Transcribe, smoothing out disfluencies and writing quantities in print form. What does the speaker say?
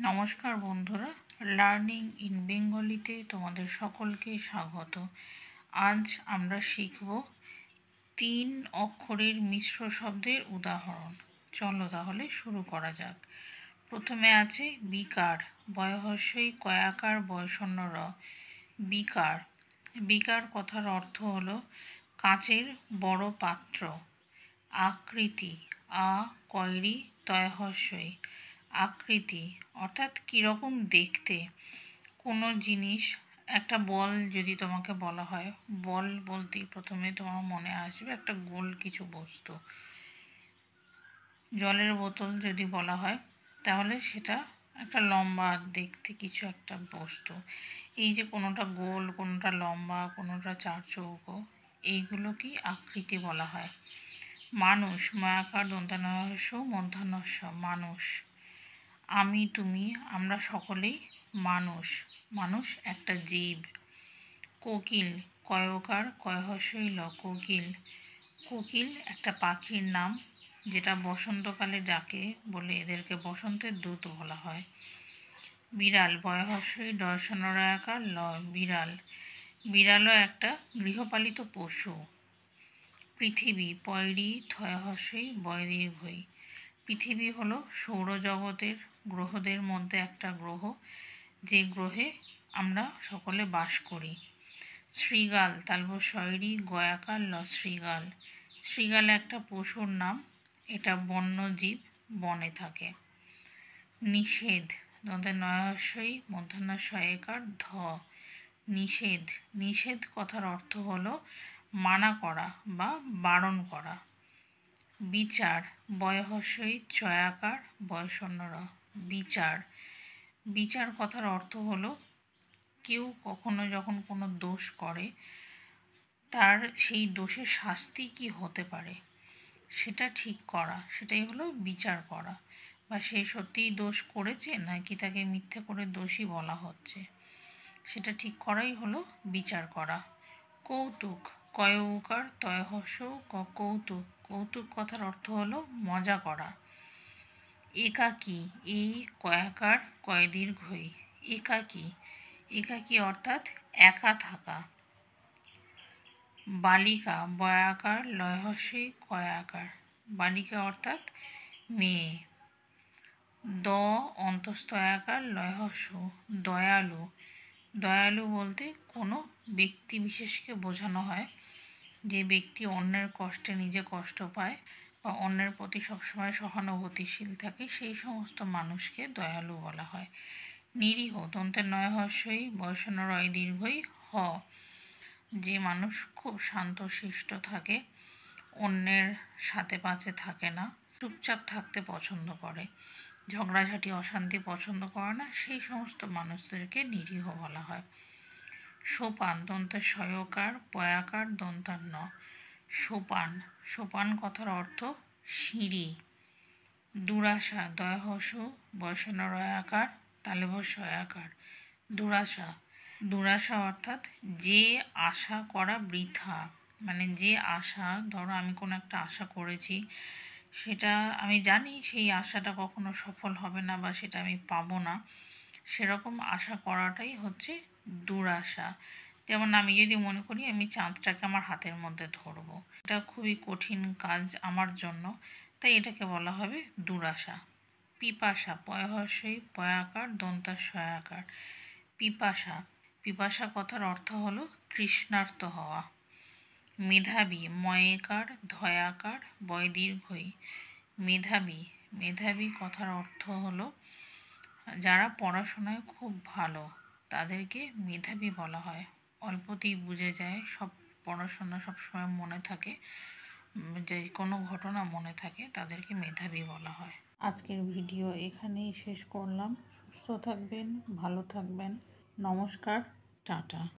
নমস্কার বন্ধুরা, learning in বেঙ্গলিতে তোমাদের সকলকে স্বাগত। আজ আমরা শিখব 3 অক্ষরের মিশ্র শব্দের উদাহরণ। চলো তাহলে শুরু করা যাক। প্রথমে আছে বিকার, বয়হস্যই কয়াকার বয়সন্ন র। বিকার। বিকার কথার অর্থ হলো কাঁচের বড় পাত্র। আকৃতি, আ কয়রি তয়হস্যই, আকৃতি অর্থাৎ কীরকম দেখতে। কোনো জিনিস, একটা বল যদি তোমাকে বলা হয়, বল বলতেই প্রথমে তোমার মনে আসবে একটা গোল কিছু বস্তু। জলের বোতল যদি বলা হয় তাহলে সেটা একটা লম্বা দেখতে কিছু একটা বস্তু। এই যে কোনোটা গোল, কোনোটা লম্বা, কোনোটা চারচৌকো, এইগুলোকেই আকৃতি বলা হয়। মানুষ, ময়াকার দন্তানহস্য মধ্যাহ্নস্য, মানুষ। আমি, তুমি, আমরা সকলেই মানুষ। মানুষ একটা জীব। কোকিল, কয়কার কয়হস্যই ল, কোকিল। কোকিল একটা পাখির নাম, যেটা বসন্তকালে ডাকে বলে এদেরকে বসন্তের দূত বলা হয়। বিড়াল, বয়হস্যই ডয়সনরায়াকার ল, বিড়াল। বিড়ালও একটা গৃহপালিত পশু। পৃথিবী, পয়রি থয়হস্যই বয় দীর্ঘই। পৃথিবী হলো সৌরজগতের গ্রহদের মধ্যে একটা গ্রহ, যে গ্রহে আমরা সকলে বাস করি। শৃগাল, তালবস্যরি গয়াকার ল, শৃগাল। শৃগাল একটা পশুর নাম, এটা বন্যজীব, বনে থাকে। নিষেধ, দন্তে নয়হস্যই মধ্যাহ্নস্যয়কার ধ, নিষেধ। নিষেধ কথার অর্থ হলো মানা করা বা বারণ করা। বিচার, বয়হস্যই চয়াকার বয়সন্ন র, বিচার। বিচার কথার অর্থ হলো কেউ কখনো যখন কোনো দোষ করে তার সেই দোষের শাস্তি কি হতে পারে সেটা ঠিক করা, সেটাই হলো বিচার করা। বা সে সত্যিই দোষ করেছে নাকি তাকে মিথ্যে করে দোষী বলা হচ্ছে, সেটা ঠিক করাই হলো বিচার করা। কৌতুক, কয়ৌকার তয়হস্য কৌতুক। কৌতুক কথার অর্থ হলো মজা করা। একাকী, এই কয়াকার কয় দীর্ঘই, একাকী। একাকী অর্থাৎ একা থাকা। বালিকা, বয়াকার লয়হস্যই কয়াকার, বালিকা অর্থাৎ মেয়ে। দ অন্তস্তয়াকার লয়হস্য, দয়ালু। দয়ালু বলতে কোনো ব্যক্তি বিশেষকে বোঝানো হয়, যে ব্যক্তি অন্যের কষ্টে নিজে কষ্ট পায় বা অন্যের প্রতি সবসময় সহানুভূতিশীল থাকে, সেই সমস্ত মানুষকে দয়ালু বলা হয়। নিরীহ, দন্তের নয়হস্যই বয়সন্ন রয় দীর্ঘই হ, যে মানুষ খুব শান্তশিষ্ট থাকে, অন্যের সাথে পাচে থাকে না, চুপচাপ থাকতে পছন্দ করে, ঝগড়াঝাটি অশান্তি পছন্দ করে না, সেই সমস্ত মানুষদেরকে নিরীহ বলা হয়। সোপান, দন্তের শয়কার পয়াকার দন্তান্ন, সোপান। সোপান কথার অর্থ সিঁড়ি। দুরাশা, দয়হস্য বয়সন্ন রয়াকার তালেভস্যয়াকার, দুরাশা। দুরাশা অর্থাৎ যে আশা করা বৃথা, মানে যে আশা, ধরো আমি কোনো একটা আশা করেছি, সেটা আমি জানি সেই আশাটা কখনো সফল হবে না বা সেটা আমি পাবো না, সেরকম আশা করাটাই হচ্ছে দুরাশা। যেমন আমি যদি মনে করি আমি চাঁদটাকে আমার হাতের মধ্যে ধরবো, এটা খুবই কঠিন কাজ আমার জন্য, তাই এটাকে বলা হবে দুরাশা। পিপাসা, পয়হস্যই পয়াকার দন্তাশয়াকার, পিপাসা। পিপাসা কথার অর্থ হলো তৃষ্ণার্ত হওয়া। মেধাবী, ময়েকার ধয়াকার বয় দীর্ঘই, মেধাবী। মেধাবী কথার অর্থ হলো যারা পড়াশোনায় খুব ভালো তাদেরকে মেধাবী বলা হয়। অল্পতেই বুঝে যায়, সব পড়াশোনা সবসময় মনে থাকে, যে কোনো ঘটনা মনে থাকে, তাদেরকে মেধাবী বলা হয়। আজকের ভিডিও এখানেই শেষ করলাম। সুস্থ থাকবেন, ভালো থাকবেন। নমস্কার, টাটা।